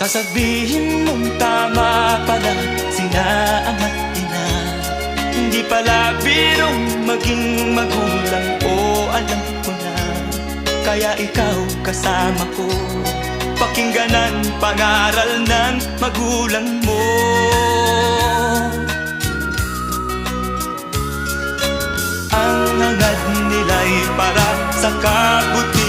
Sasabihin mong tama pala sina ama at ina. Hindi pala birong maging magulang, o alam ko na. Kaya ikaw kasama ko, pakingganan pangaral ng magulang mo. Ang hangad nila'y para sa kabutihan